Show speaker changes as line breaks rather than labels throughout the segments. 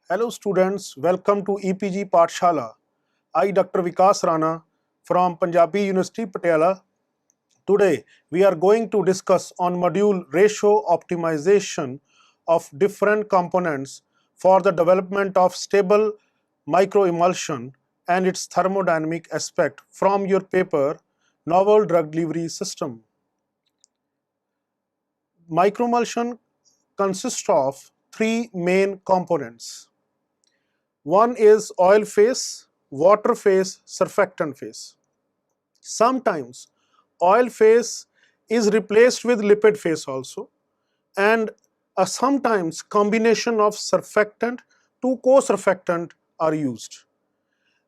Hello students, welcome to EPG Pathshala. I Dr. Vikas Rana from Punjabi University Patiala. Today we are going to discuss on module ratio optimization of different components for the development of stable microemulsion and its thermodynamic aspect from your paper Novel Drug Delivery System. Microemulsion consists of three main components. One is oil phase, water phase, surfactant phase. Sometimes oil phase is replaced with lipid phase also, and sometimes combination of surfactant to co-surfactant are used.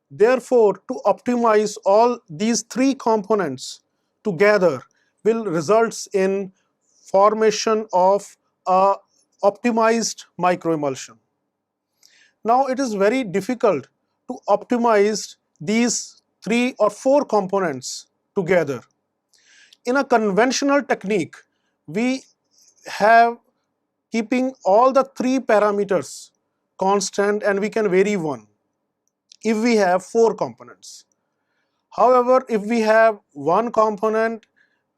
Therefore, to optimize all these three components together will results in formation of a optimized microemulsion. Now it is very difficult to optimize these three or four components together. In a conventional technique, we have keeping all the three parameters constant and we can vary one if we have four components. However, if we have one component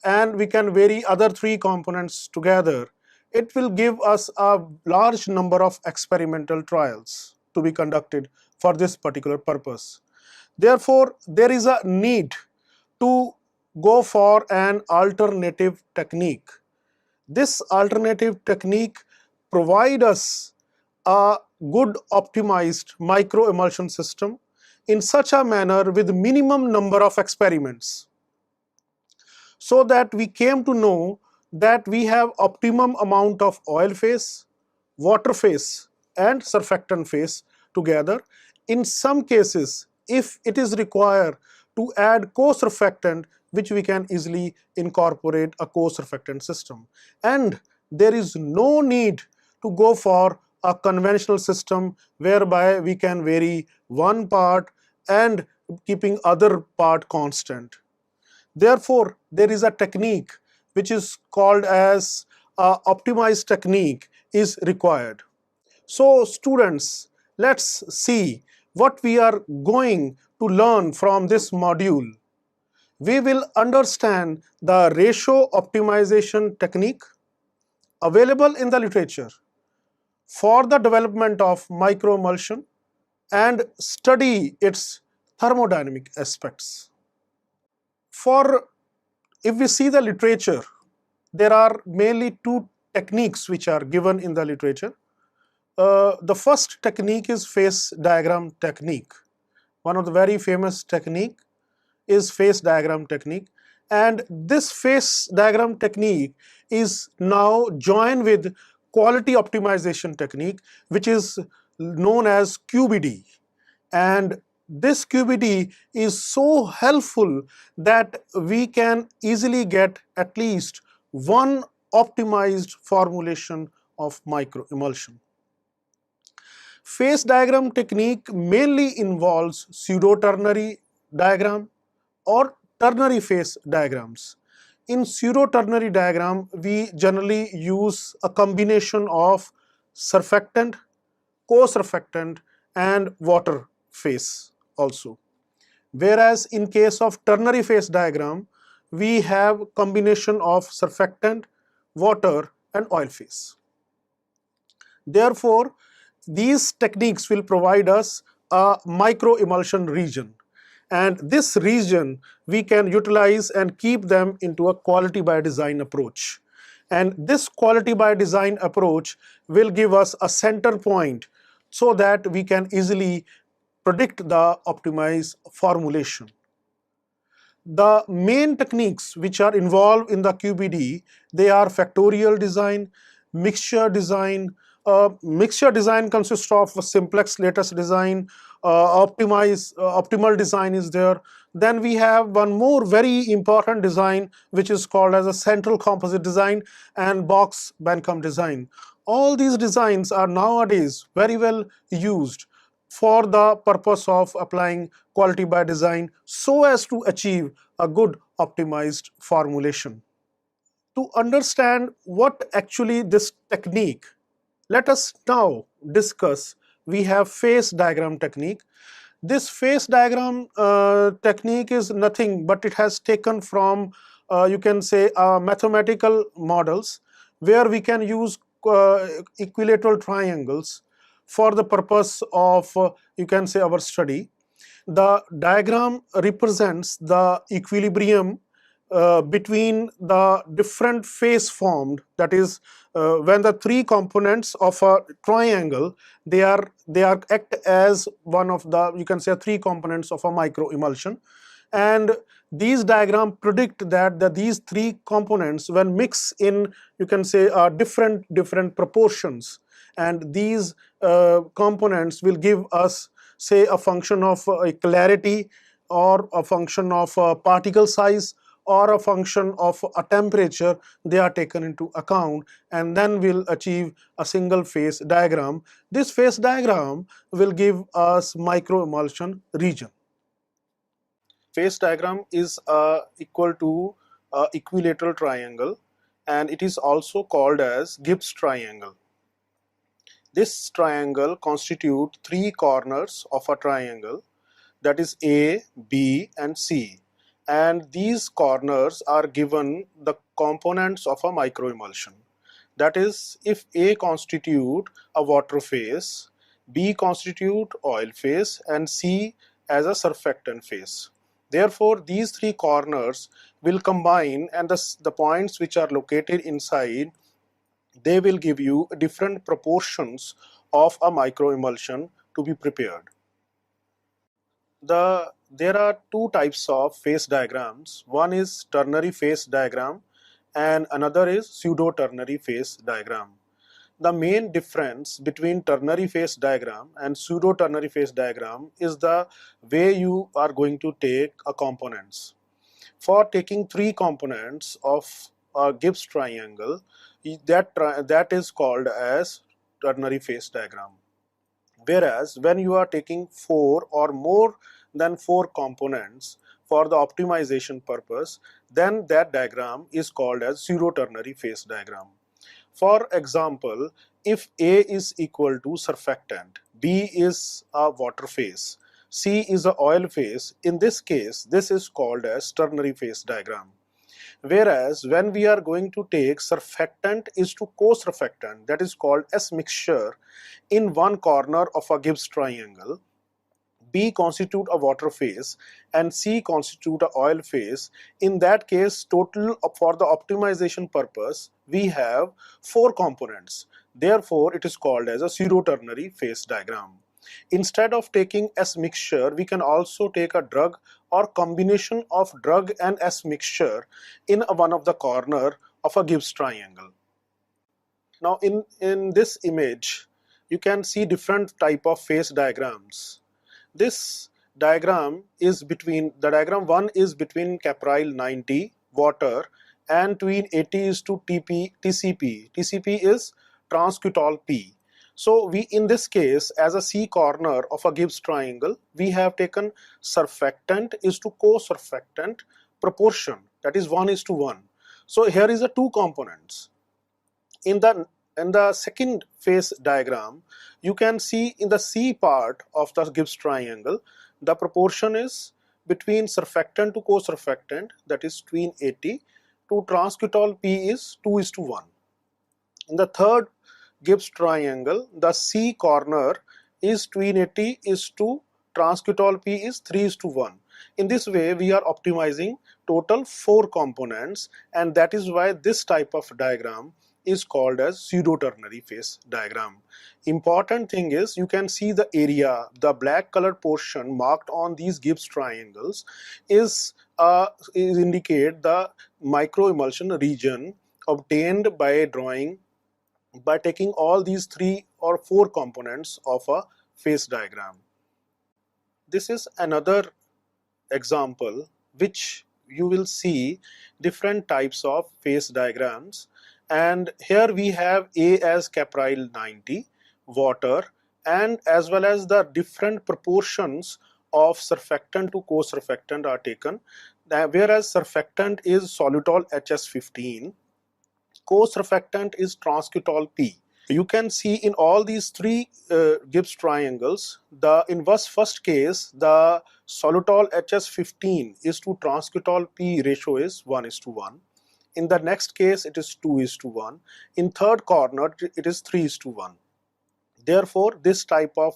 and we can vary other three components together, it will give us a large number of experimental trials to be conducted for this particular purpose. Therefore, there is a need to go for an alternative technique. This alternative technique provides us a good optimized microemulsion system in such a manner with minimum number of experiments, so that we came to know that we have optimum amount of oil phase, water phase and surfactant phase together. In some cases, if it is required to add co-surfactant, which we can easily incorporate a co-surfactant system, and there is no need to go for a conventional system whereby we can vary one part and keeping other part constant. Therefore, there is a technique which is called as optimized technique is required. So students, let's see what we are going to learn from this module. We will understand the ratio optimization technique available in the literature for the development of microemulsion and study its thermodynamic aspects. If we see the literature, there are mainly two techniques which are given in the literature. The first technique is phase diagram technique. One of the very famous technique is phase diagram technique, and this phase diagram technique is now joined with quality optimization technique, which is known as QBD. And this QBD is so helpful that we can easily get at least one optimized formulation of microemulsion. Phase diagram technique mainly involves pseudo-ternary diagram or ternary phase diagrams. In pseudo-ternary diagram, we generally use a combination of surfactant, co-surfactant and water phase also. Whereas in case of ternary phase diagram, we have combination of surfactant, water and oil phase. Therefore, these techniques will provide us a microemulsion region, and this region we can utilize and keep them into a quality by design approach. And this quality by design approach will give us a center point so that we can easily predict the optimized formulation. The main techniques which are involved in the QBD, they are factorial design, mixture design. Mixture design consists of a simplex lattice design, optimal design is there. Then we have one more very important design which is called as a central composite design and box Bancom design. All these designs are nowadays very well used for the purpose of applying quality by design so as to achieve a good optimized formulation. To understand what actually this technique, let us now discuss we have phase diagram technique. This phase diagram technique is nothing but it has taken from you can say mathematical models where we can use equilateral triangles for the purpose of you can say our study. The diagram represents the equilibrium between the different phase formed, that is when the three components of a triangle, they are act as one of the you can say three components of a microemulsion, and these diagrams predict that these three components when mixed in you can say different proportions, and these components will give us say a function of clarity, or a function of particle size, or a function of a temperature. They are taken into account, and then we'll achieve a single phase diagram. This phase diagram will give us microemulsion region. Phase diagram is equal to equilateral triangle, and it is also called as Gibbs triangle. This triangle constitutes three corners of a triangle, that is A, B and C, and these corners are given the components of a microemulsion. That is, if A constitute a water phase, B constitute oil phase, and C as a surfactant phase. Therefore, these three corners will combine, and the points which are located inside, they will give you different proportions of a microemulsion to be prepared. There are two types of phase diagrams. One is ternary phase diagram and another is pseudo ternary phase diagram. The main difference between ternary phase diagram and pseudo ternary phase diagram is the way you are going to take a components. For taking three components of a Gibbs triangle, that is called as ternary phase diagram. Whereas when you are taking four or more than four components for the optimization purpose, then that diagram is called as pseudo-ternary phase diagram. For example, if A is equal to surfactant, B is a water phase, C is a oil phase, in this case this is called as ternary phase diagram. Whereas when we are going to take surfactant is to co-surfactant, that is called S mixture, in one corner of a Gibbs triangle, B constitute a water phase and C constitute a oil phase. In that case, total for the optimization purpose, we have four components. Therefore, it is called as a pseudo-ternary phase diagram. Instead of taking S mixture, we can also take a drug or combination of drug and S mixture in one of the corner of a Gibbs triangle. Now in this image, you can see different type of phase diagrams. This diagram is between, the diagram 1 is between capryl 90 water and tween 80 is to TCP. TCP is transquitol P. So we in this case, as a C corner of a Gibbs triangle, we have taken surfactant is to co-surfactant proportion, that is 1:1. So here is a two components. In the second phase diagram, you can see in the C part of the Gibbs triangle, the proportion is between surfactant to co-surfactant, that is tween 80 to transquitol P is 2:1. In the third Gibbs triangle, the C corner is tween 80 is to transquitol P is 3:1. In this way, we are optimizing total four components, and that is why this type of diagram is called as pseudo-ternary phase diagram. Important thing is you can see the area, the black colored portion marked on these Gibbs triangles is indicate the microemulsion region obtained by drawing, by taking all these three or four components of a phase diagram. This is another example which you will see different types of phase diagrams, and here we have A as capryl 90 water, and as well as the different proportions of surfactant to co-surfactant are taken, whereas surfactant is solutol HS15, co-surfactant is transquitol P. You can see in all these three Gibbs triangles, in first case, the solutol HS15 is to transcutol P ratio is 1:1. In the next case, it is 2:1. In third corner, it is 3:1. Therefore, this type of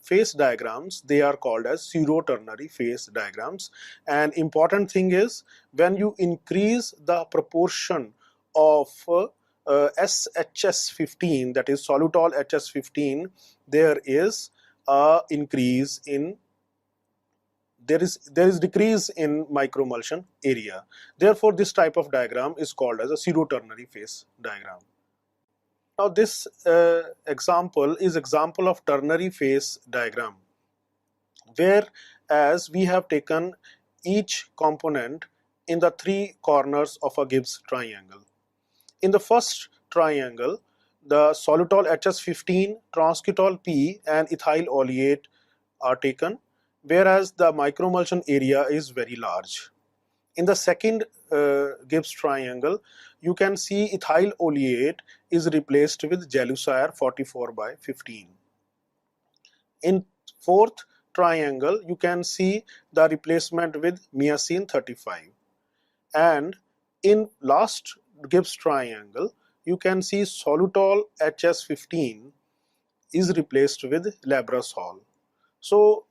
phase diagrams, they are called as pseudo-ternary phase diagrams. And important thing is, when you increase the proportion of SHS15, that is solutol HS15, there is a increase in there is decrease in microemulsion area. Therefore, this type of diagram is called as a pseudo-ternary phase diagram. Now this example is example of ternary phase diagram, whereas we have taken each component in the three corners of a Gibbs triangle. In the first triangle, the solutol HS15, transcutol P and ethyl oleate are taken, whereas the microemulsion area is very large. In the second Gibbs triangle, you can see ethyl oleate is replaced with Jalusire 44/15. In fourth triangle, you can see the replacement with Miacin 35. And in last Gibbs triangle, you can see solutol HS15 is replaced with Labrasol. So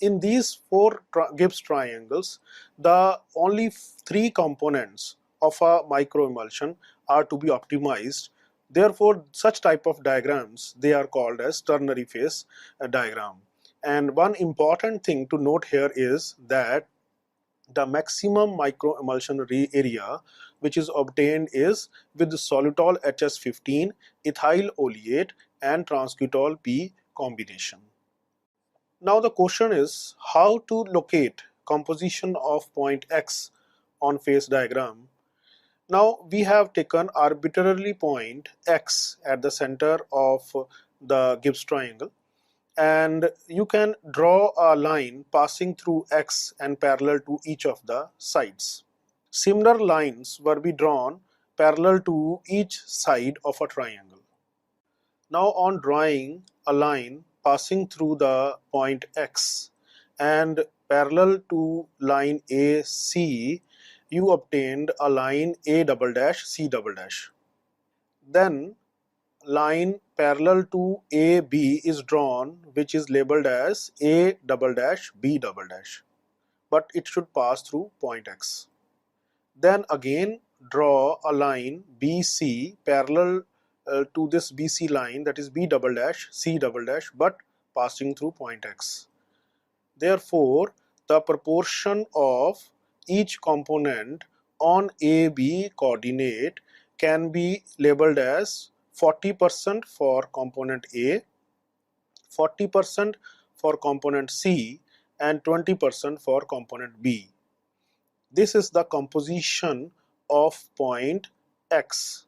in these four Gibbs triangles, the only three components of a microemulsion are to be optimized. Therefore, such type of diagrams, they are called as ternary phase diagram. And one important thing to note here is that the maximum microemulsion area which is obtained is with solutol HS15, ethyl oleate and transcutol P combination. Now the question is how to locate composition of point X on phase diagram. Now we have taken arbitrarily point X at the center of the Gibbs triangle, and you can draw a line passing through X and parallel to each of the sides. Similar lines were be drawn parallel to each side of a triangle. Now on drawing a line passing through the point X and parallel to line AC, you obtained a line A double dash C double dash. Then line parallel to AB is drawn, which is labeled as A double dash B double dash, but it should pass through point X. Then again draw a line BC parallel to this BC line, that is B double dash C double dash, but passing through point X. Therefore, the proportion of each component on AB coordinate can be labeled as 40% for component A, 40% for component C and 20% for component B. This is the composition of point X.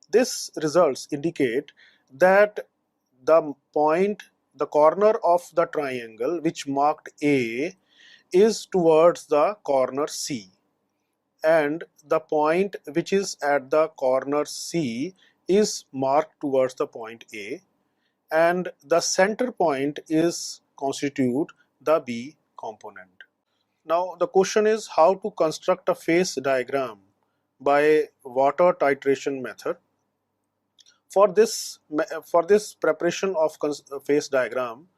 This results indicate that the corner of the triangle which marked A is towards the corner C, and the point which is at the corner C is marked towards the point A, and the center point is constitute the B component. Now the question is how to construct a phase diagram by water titration method. For this preparation of phase diagram,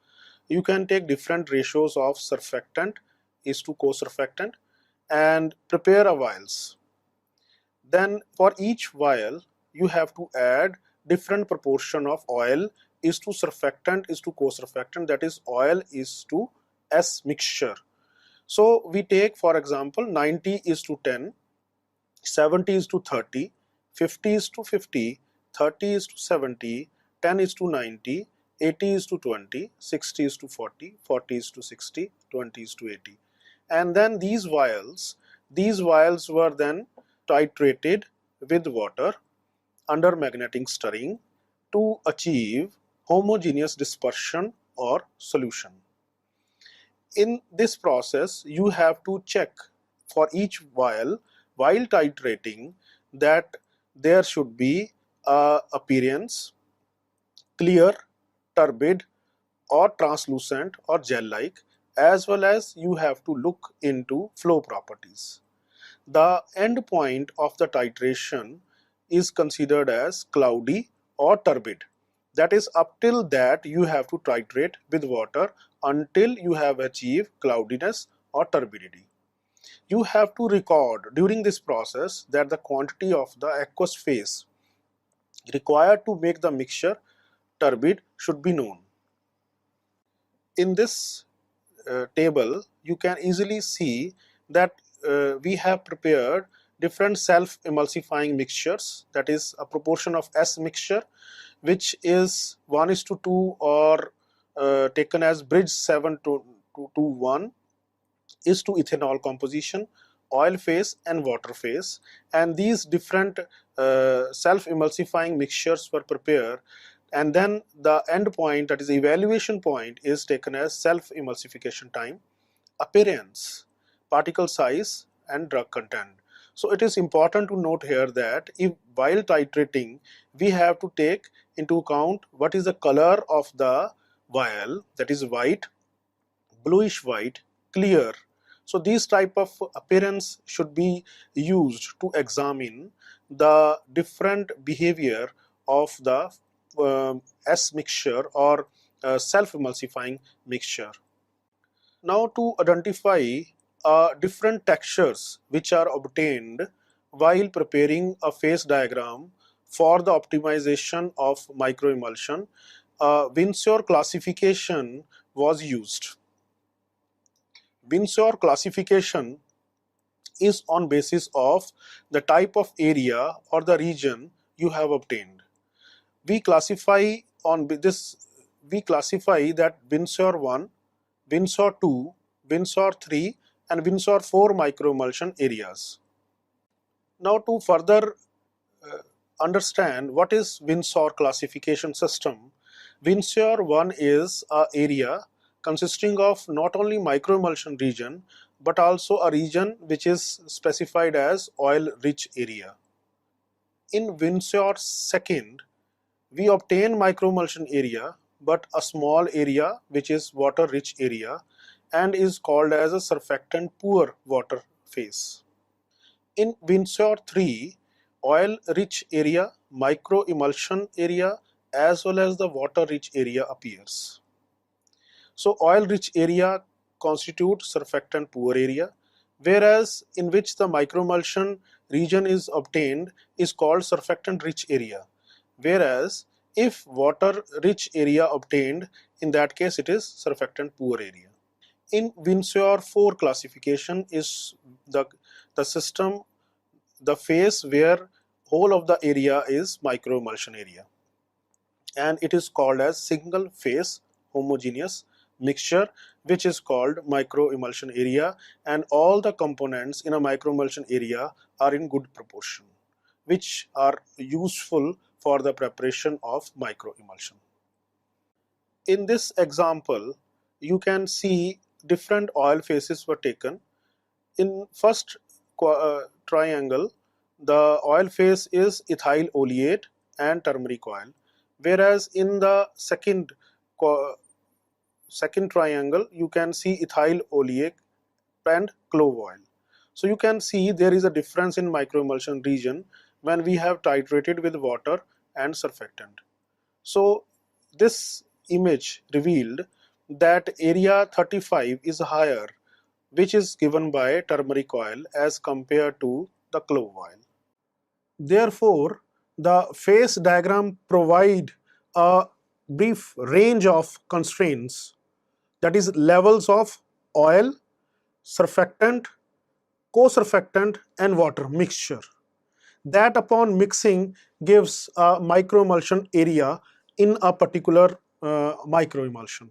you can take different ratios of surfactant is to co-surfactant and prepare a vials. Then for each vial, you have to add different proportion of oil is to surfactant is to co-surfactant, that is oil is to S mixture. So we take for example 90 is to 10, 70 is to 30, 50 is to 50, 30 is to 70, 10 is to 90, 80 is to 20, 60 is to 40, 40 is to 60, 20 is to 80. And then these vials were then titrated with water under magnetic stirring to achieve homogeneous dispersion or solution. In this process, you have to check for each vial while titrating that there should be appearance, clear, turbid, or translucent or gel-like, as well as you have to look into flow properties. The end point of the titration is considered as cloudy or turbid. That is, up till that you have to titrate with water until you have achieved cloudiness or turbidity. You have to record during this process that the quantity of the aqueous phase required to make the mixture turbid should be known. In this table, you can easily see that we have prepared different self-emulsifying mixtures, that is a proportion of S mixture, which is 1:2 or taken as bridge 7 to 1 is to ethanol composition, oil phase and water phase, and these different self-emulsifying mixtures were prepared, and then the end point, that is the evaluation point, is taken as self-emulsification time, appearance, particle size and drug content. So it is important to note here that if while titrating we have to take into account what is the color of the vial, that is white, bluish white, clear. So these type of appearance should be used to examine the different behavior of the S mixture or self-emulsifying mixture. Now, to identify different textures which are obtained while preparing a phase diagram for the optimization of microemulsion, Winsor classification was used. Winsor classification is on basis of the type of area or the region you have obtained. We classify that Winsor 1, Winsor 2, Winsor 3 and Winsor 4 microemulsion areas. Now, to further understand what is Winsor classification system, Winsor 1 is an area consisting of not only microemulsion region but also a region which is specified as oil rich area. In Winsor 2nd, we obtain microemulsion area but a small area which is water rich area and is called as a surfactant poor water phase. In Winsor 3, oil rich area, microemulsion area as well as the water rich area appears. So oil rich area constitutes surfactant poor area, whereas in which the microemulsion region is obtained is called surfactant rich area, whereas if water rich area obtained, in that case it is surfactant poor area. In Winsor 4 classification is the system, the phase where whole of the area is microemulsion area, and it is called as single phase homogeneous mixture, which is called microemulsion area, and all the components in a microemulsion area are in good proportion, which are useful for the preparation of microemulsion. In this example, you can see different oil phases were taken. In first triangle, the oil phase is ethyl oleate and ternary coil, whereas in the second triangle you can see ethyl oleate and clove oil. So you can see there is a difference in microemulsion region when we have titrated with water and surfactant. So this image revealed that area 35 is higher, which is given by ternary coil as compared to the clove oil. Therefore, the phase diagram provide a brief range of constraints, that is levels of oil, surfactant, co-surfactant and water mixture, that upon mixing gives a microemulsion area in a particular microemulsion.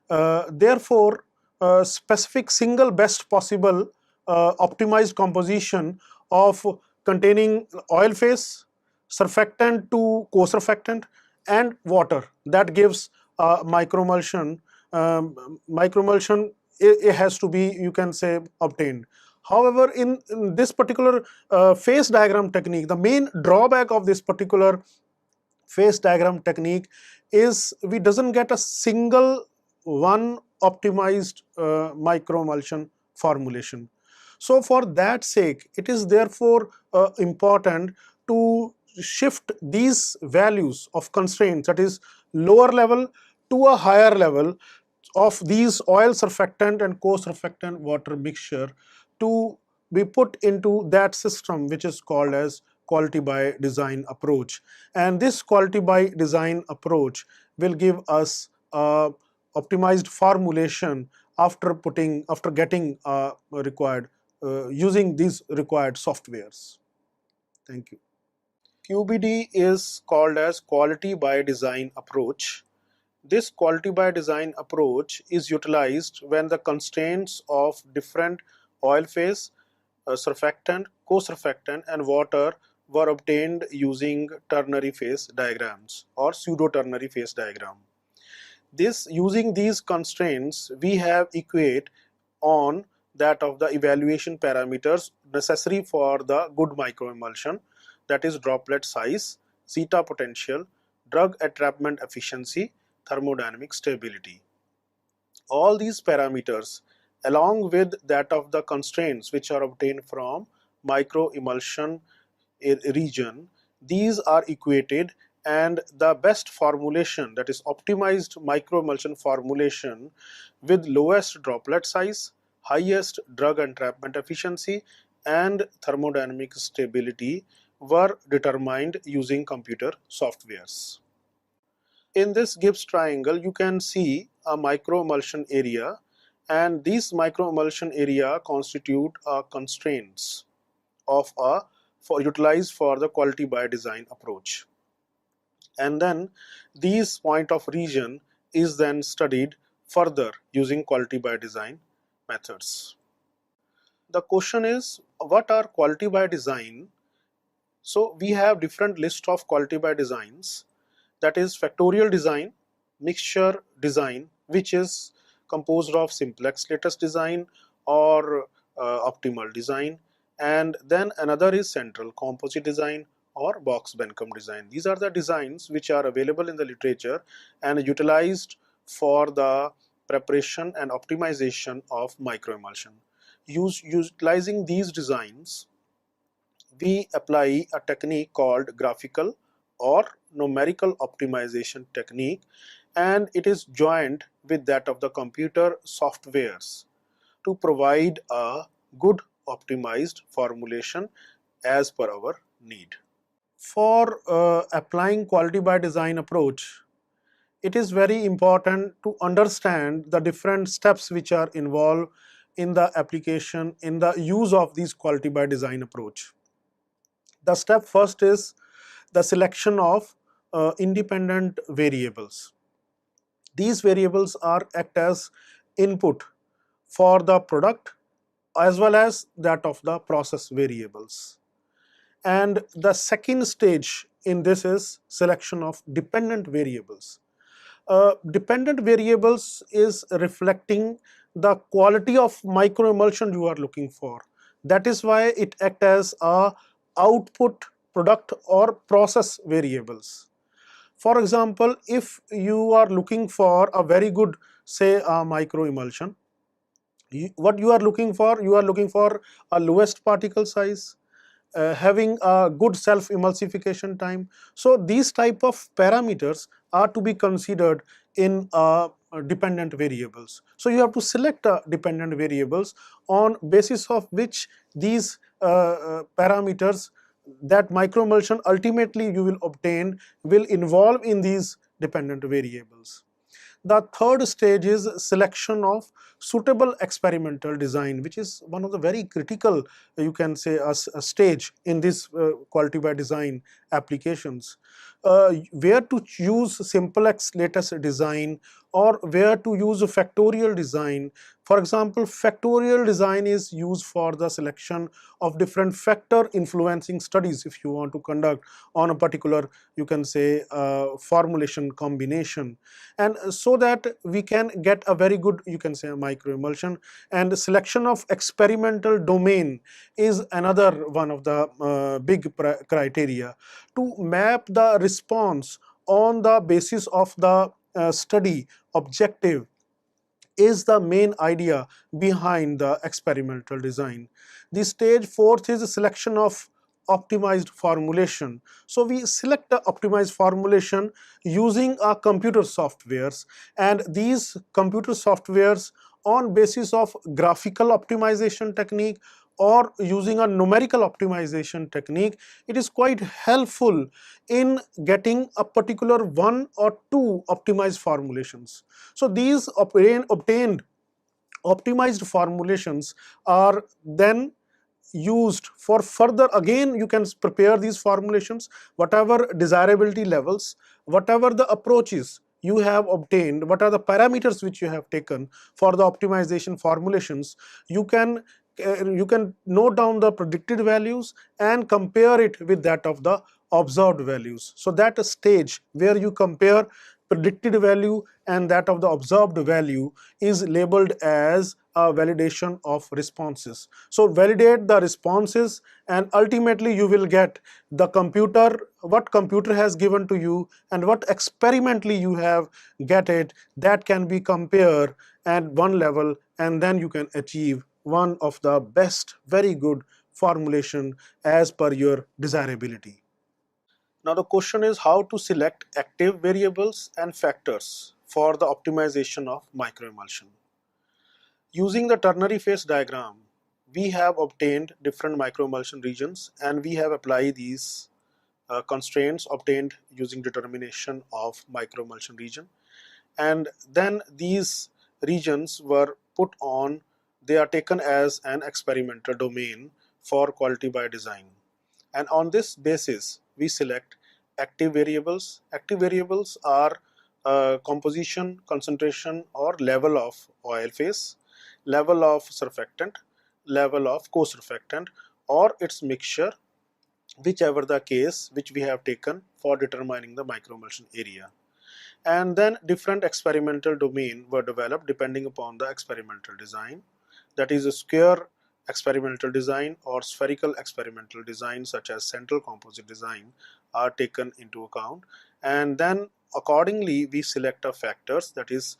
Therefore, specific single best possible optimized composition of containing oil phase, surfactant to co-surfactant and water, that gives microemulsion. Microemulsion it has to be, you can say, obtained. However, in this particular phase diagram technique, the main drawback of this particular phase diagram technique is we doesn't get a single one optimized microemulsion formulation. So for that sake, it is therefore important to shift these values of constraints, that is lower level to a higher level of these oil surfactant and co-surfactant water mixture to be put into that system which is called as quality by design approach. And this quality by design approach will give us optimized formulation after getting required using these required softwares. Thank you. QBD is called as quality by design approach. This quality by design approach is utilized when the constraints of different oil phase, surfactant, co-surfactant and water were obtained using ternary phase diagrams or pseudo ternary phase diagram. Using these constraints, we have equate on that of the evaluation parameters necessary for the good microemulsion, that is droplet size, zeta potential, drug entrapment efficiency, thermodynamic stability. All these parameters along with that of the constraints which are obtained from microemulsion region, these are equated, and the best formulation, that is optimized microemulsion formulation with lowest droplet size, highest drug entrapment efficiency and thermodynamic stability were determined using computer softwares. In this Gibbs triangle, you can see a microemulsion area, and these microemulsion area constitute constraints of utilized for the quality by design approach. And then these point of region is then studied further using quality by design methods. The question is, what are quality by design? So we have different list of quality by designs, that is factorial design, mixture design, which is composed of simplex lattice design or optimal design, and then another is central composite design or box Bentham design. These are the designs which are available in the literature and utilized for the preparation and optimization of microemulsion. Utilizing these designs, we apply a technique called graphical or numerical optimization technique, and it is joined with that of the computer softwares to provide a good optimized formulation as per our need. For applying quality by design approach, it is very important to understand the different steps which are involved in the application, in the use of these quality by design approach. The step first is the selection of independent variables. These variables are act as input for the product as well as that of the process variables. And the second stage in this is selection of dependent variables. Dependent variables is reflecting the quality of microemulsion you are looking for. That is why it acts as a output product or process variables. For example, if you are looking for a very good, say, a microemulsion, what you are looking for? You are looking for a lowest particle size, having a good self emulsification time. So these type of parameters are to be considered in dependent variables. So you have to select dependent variables on basis of which these parameters that microemulsion ultimately you will obtain will involve in these dependent variables. The third stage is selection of suitable experimental design, which is one of the very critical, you can say, a stage in this quality by design applications. Where to use simplex lattice design or where to use a factorial design For example, factorial design is used for the selection of different factor influencing studies if you want to conduct on a particular, you can say, formulation combination, and so that we can get a very good, you can say, microemulsion. And selection of experimental domain is another one of the big criteria to map the response on the basis of the study objective is the main idea behind the experimental design. The stage fourth is selection of optimized formulation. So we select the optimized formulation using our computer softwares, and these computer softwares on basis of graphical optimization technique or using a numerical optimization technique, it is quite helpful in getting a particular one or two optimized formulations. So these obtained optimized formulations are then used for further, again you can prepare these formulations, whatever desirability levels, whatever the approaches you have obtained, what are the parameters which you have taken for the optimization formulations, you can note down the predicted values and compare it with that of the observed values. So that stage where you compare predicted value and that of the observed value is labeled as a validation of responses. So validate the responses and ultimately you will get the computer, what computer has given to you and what experimentally you have get it, that can be compared at one level, and then you can achieve one of the best, very good formulation as per your desirability. Now the question is how to select active variables and factors for the optimization of microemulsion. Using the ternary phase diagram, we have obtained different microemulsion regions and we have applied these constraints obtained using determination of microemulsion region, and then these regions were put on, they are taken as an experimental domain for quality by design, and on this basis we select active variables. Active variables are composition, concentration or level of oil phase, level of surfactant, level of co-surfactant or its mixture, whichever the case which we have taken for determining the microemulsion area. And then different experimental domain were developed depending upon the experimental design, that is a square experimental design or spherical experimental design such as central composite design are taken into account, and then accordingly we select a factors, that is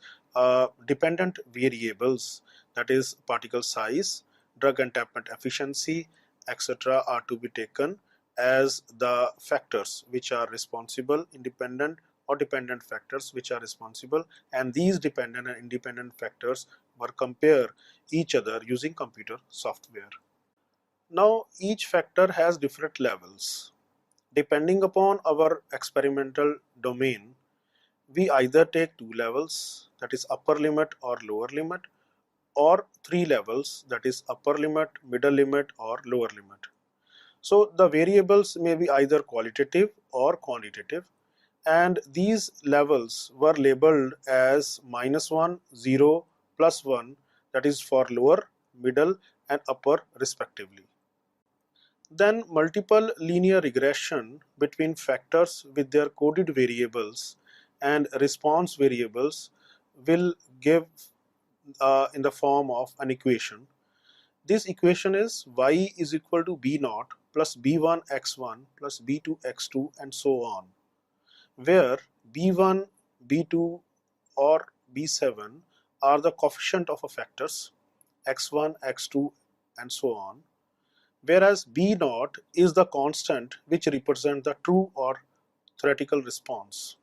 dependent variables, that is particle size, drug entrapment efficiency, etc. are to be taken as the factors which are responsible, independent or dependent factors which are responsible, and these dependent and independent factors were compare each other using computer software. Now each factor has different levels. Depending upon our experimental domain, we either take two levels, that is upper limit or lower limit, or three levels, that is upper limit, middle limit or lower limit. So the variables may be either qualitative or quantitative, and these levels were labeled as -1, 0, +1, that is for lower, middle and upper respectively. Then multiple linear regression between factors with their coded variables and response variables will give in the form of an equation. This equation is y is equal to b naught plus b1 x1 plus b2 x2 and so on, where b1, b2 or b7 are the coefficient of a factors, x1, x2 and so on, whereas b naught is the constant which represents the true or theoretical response.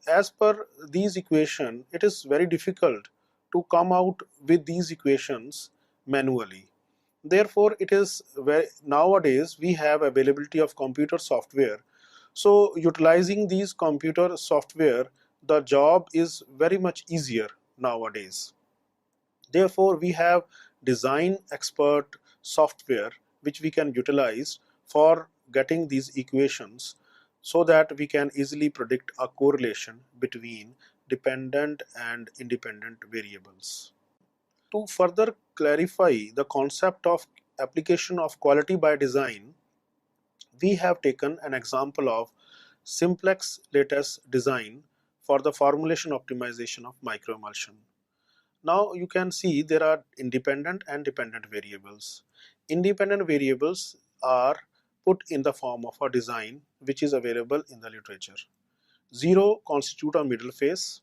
As per these equations, it is very difficult to come out with these equations manually. Therefore, it is nowadays we have availability of computer software. So utilizing these computer software, the job is very much easier nowadays. Therefore, we have design expert software which we can utilize for getting these equations. so that we can easily predict a correlation between dependent and independent variables. To further clarify the concept of application of quality by design, we have taken an example of Simplex lattice design for the formulation optimization of microemulsion. Now you can see there are independent and dependent variables. Independent variables are put in the form of a design which is available in the literature. 0 constitute a middle phase,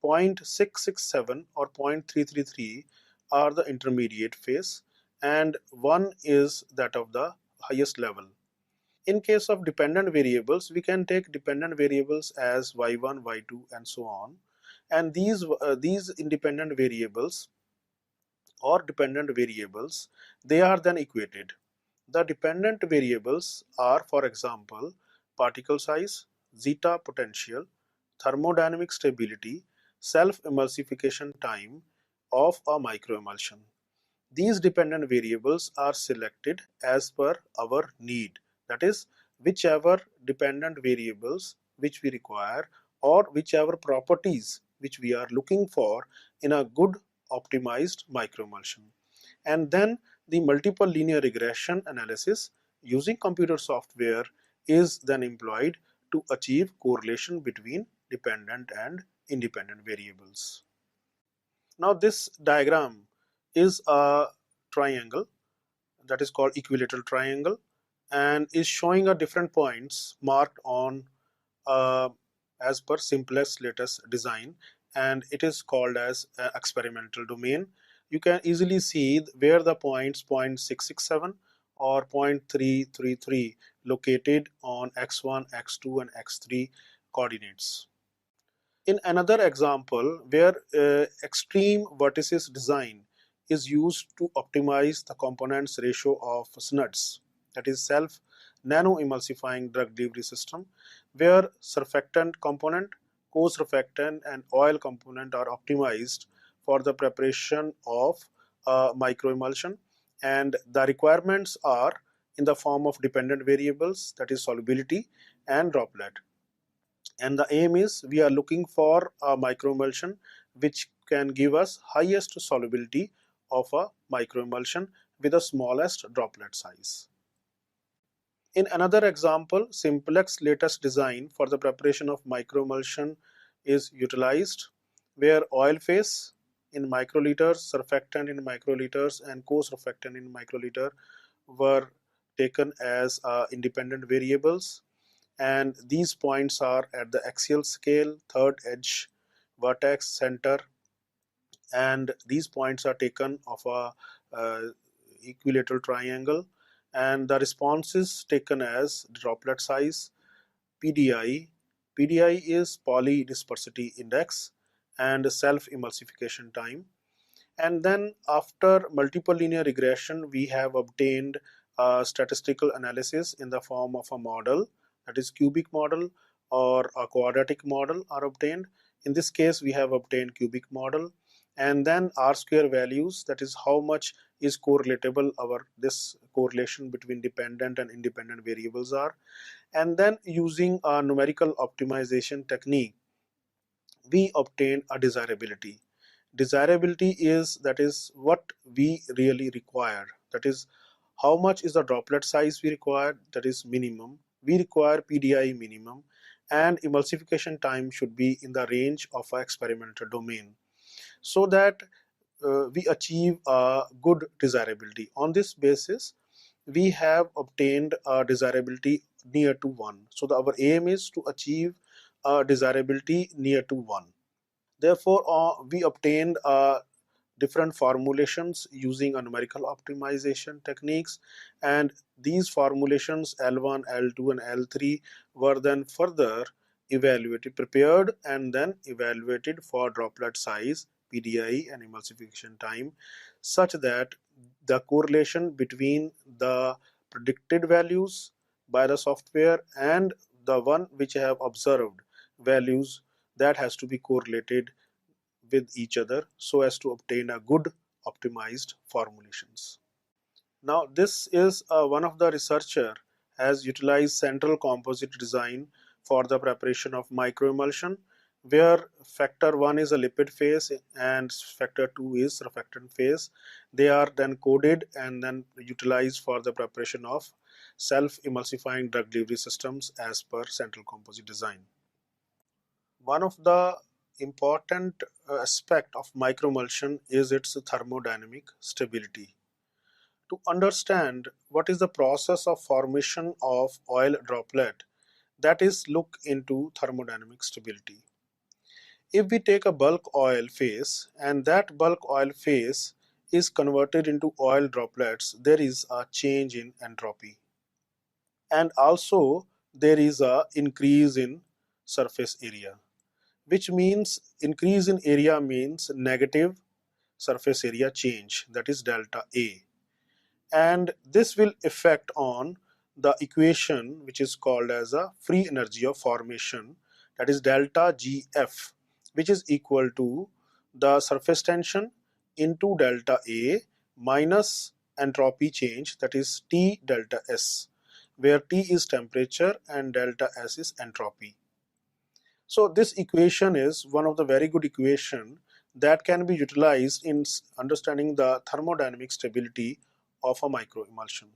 0.667 or 0.333 are the intermediate phase, and 1 is that of the highest level. In case of dependent variables, we can take dependent variables as y1, y2 and so on, and these independent variables or dependent variables, they are then equated. The dependent variables are, for example, particle size, zeta potential, thermodynamic stability, self-emulsification time of a microemulsion. These dependent variables are selected as per our need, that is, whichever dependent variables which we require or whichever properties which we are looking for in a good optimized microemulsion. And then the multiple linear regression analysis using computer software is then employed to achieve correlation between dependent and independent variables. Now this diagram is a triangle that is called equilateral triangle and is showing a different points marked on uh, as per Simplex lattice design, and it is called as experimental domain. You can easily see where the points 0.667 or 0.333 located on x1, x2 and x3 coordinates. In another example where extreme vertices design is used to optimize the components ratio of SNEDDS, that is self nano-emulsifying drug delivery system, where surfactant component, co-surfactant and oil component are optimized for the preparation of microemulsion, and the requirements are in the form of dependent variables, that is solubility and droplet. And the aim is we are looking for a microemulsion which can give us highest solubility of a microemulsion with the smallest droplet size. In another example, Simplex lattice design for the preparation of microemulsion is utilized, where oil phase in microliters, surfactant in microliters and co-surfactant in microliter were taken as independent variables, and these points are at the axial scale, third edge, vertex, center, and these points are taken of a equilateral triangle, and the response is taken as droplet size, PDI. PDI is polydispersity index, and self emulsification time. And then after multiple linear regression, we have obtained a statistical analysis in the form of a model, that is cubic model or a quadratic model are obtained. In this case we have obtained cubic model, and then R square values, that is how much is correlatable our this correlation between dependent and independent variables are, and then using a numerical optimization technique we obtain a desirability. Desirability is, that is what we really require, that is how much is the droplet size we require, that is minimum. We require PDI minimum, and emulsification time should be in the range of an experimental domain, so that we achieve a good desirability. On this basis we have obtained a desirability near to 1. So our aim is to achieve a desirability near to 1. Therefore, we obtained different formulations using a numerical optimization techniques, and these formulations L1, L2 and L3 were then further evaluated, prepared and then evaluated for droplet size, PDI and emulsification time, such that the correlation between the predicted values by the software and the one which I have observed values, that has to be correlated with each other so as to obtain a good optimized formulations. Now this is one of the researcher has utilized central composite design for the preparation of microemulsion, where factor 1 is a lipid phase and factor 2 is surfactant phase. They are then coded and then utilized for the preparation of self-emulsifying drug delivery systems as per central composite design. One of the important aspect of microemulsion is its thermodynamic stability. To understand what is the process of formation of oil droplet, that is, look into thermodynamic stability. If we take a bulk oil phase and that bulk oil phase is converted into oil droplets, there is a change in entropy, and also there is a increase in surface area, which means increase in area means negative surface area change, that is delta A, and this will affect on the equation which is called as a free energy of formation, that is delta GF, which is equal to the surface tension into delta A minus entropy change, that is T delta S, where T is temperature and delta S is entropy. So this equation is one of the very good equation that can be utilized in understanding the thermodynamic stability of a microemulsion.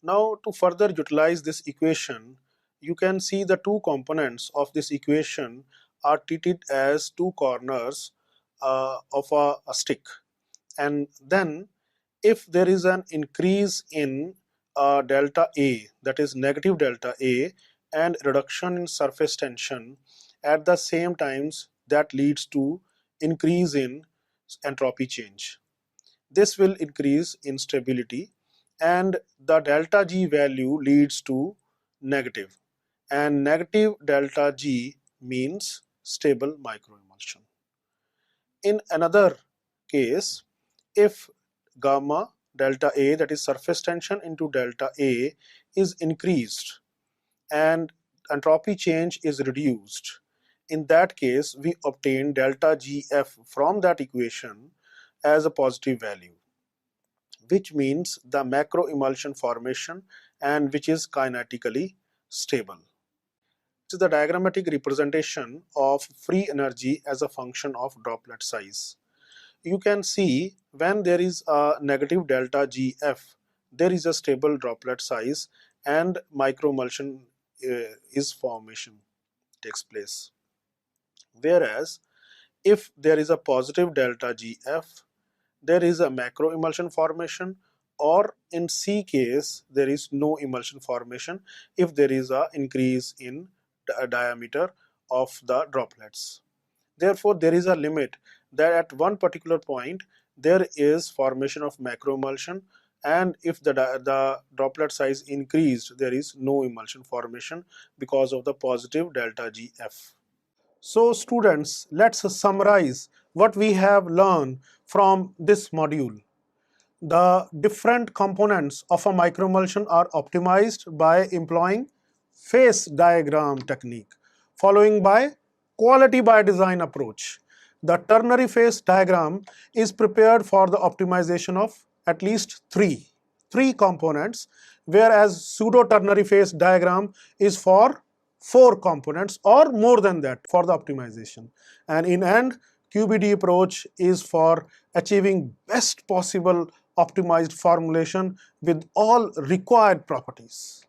Now, to further utilize this equation, you can see the two components of this equation are treated as two corners of a stick, and then if there is an increase in delta A, that is negative delta A, and reduction in surface tension at the same times, that leads to increase in entropy change. This will increase in stability, and the delta G value leads to negative, and negative delta G means stable microemulsion. In another case, if gamma delta A, that is surface tension into delta A, is increased and entropy change is reduced, in that case we obtain delta GF from that equation as a positive value, which means the macroemulsion formation and which is kinetically stable. This is the diagrammatic representation of free energy as a function of droplet size. You can see when there is a negative delta GF, there is a stable droplet size and microemulsion is formation takes place. Whereas if there is a positive delta GF, there is a macroemulsion formation, or in C case there is no emulsion formation if there is a increase in the diameter of the droplets. Therefore, there is a limit that at one particular point there is formation of macroemulsion, and if the droplet size increased, there is no emulsion formation because of the positive delta GF. So students, let's summarize what we have learned from this module. The different components of a microemulsion are optimized by employing phase diagram technique, following by quality by design approach. The ternary phase diagram is prepared for the optimization of at least three components, whereas pseudo ternary phase diagram is for 4 components or more than that for the optimization. And in end, QBD approach is for achieving best possible optimized formulation with all required properties.